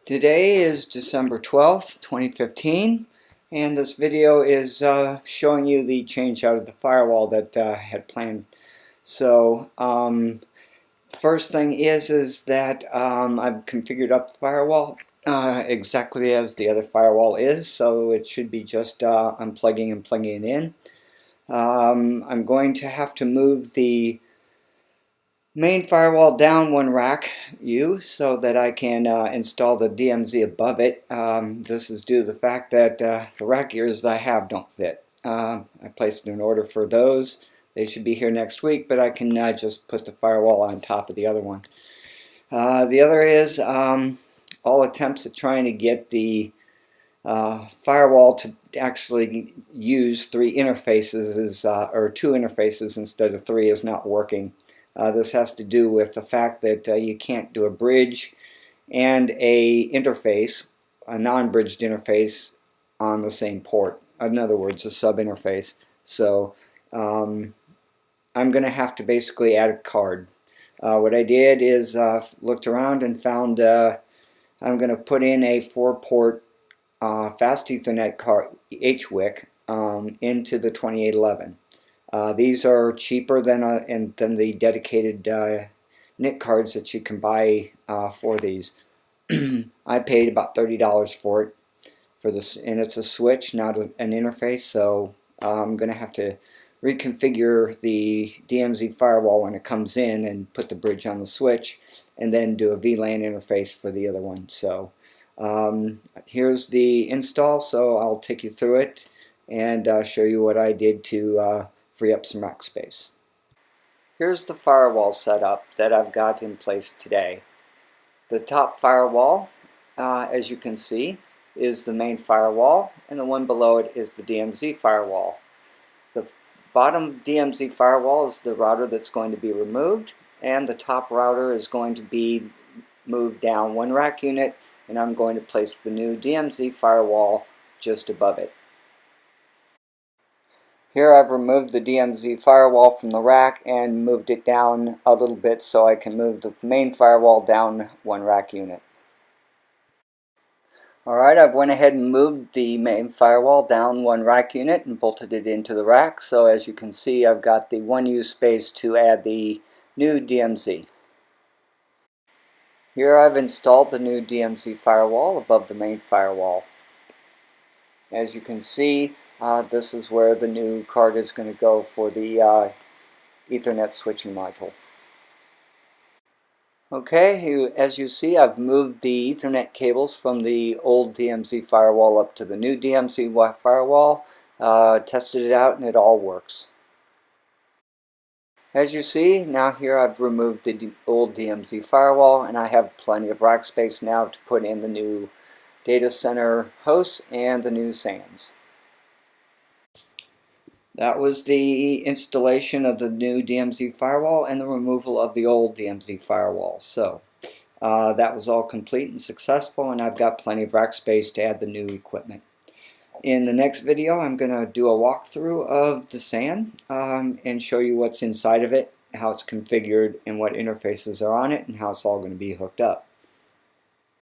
Today is December 12th, 2015, and this video is showing you the change out of the firewall that I had planned. So, first thing is that I've configured up the firewall exactly as the other firewall is, so it should be just unplugging and plugging it in. I'm going to have to move the main firewall down one rack so that I can install the DMZ above it. This is due to the fact that the rack gears that I have don't fit. I placed an order for those. They should be here next week, but I can just put the firewall on top of the other one. The other is all attempts at trying to get the firewall to actually use three interfaces or two interfaces instead of three is not working. This has to do with the fact that you can't do a bridge and a interface, a non-bridged interface, on the same port. In other words, a sub-interface. So I'm going to have to basically add a card. What I did is looked around and found I'm going to put in a 4-port fast Ethernet card, HWIC, into the 2811. These are cheaper than the dedicated NIC cards that you can buy for these. I paid about $30 for it, this, and it's a switch, not an interface. So I'm going to have to reconfigure the DMZ firewall when it comes in and put the bridge on the switch, and then do a VLAN interface for the other one. So here's the install. So I'll take you through it and show you what I did to free up some rack space. Here's the firewall setup that I've got in place today. The top firewall, as you can see, is the main firewall, and the one below it is the DMZ firewall. The bottom DMZ firewall is the router that's going to be removed, and the top router is going to be moved down one rack unit, and I'm going to place the new DMZ firewall just above it. Here I've removed the DMZ firewall from the rack and moved it down a little bit so I can move the main firewall down one rack unit. Alright, I've went ahead and moved the main firewall down one rack unit and bolted it into the rack. So as you can see, I've got the 1U space to add the new DMZ. Here I've installed the new DMZ firewall above the main firewall. As you can see, this is where the new card is going to go for the Ethernet switching module. Okay, as you see, I've moved the Ethernet cables from the old DMZ firewall up to the new DMZ firewall, tested it out, and it all works. As you see, now here I've removed the old DMZ firewall, and I have plenty of rack space now to put in the new data center hosts and the new SANs. That was the installation of the new DMZ firewall and the removal of the old DMZ firewall. So that was all complete and successful, and I've got plenty of rack space to add the new equipment. In the next video, I'm going to do a walkthrough of the SAN and show you what's inside of it, how it's configured, and what interfaces are on it, and how it's all going to be hooked up.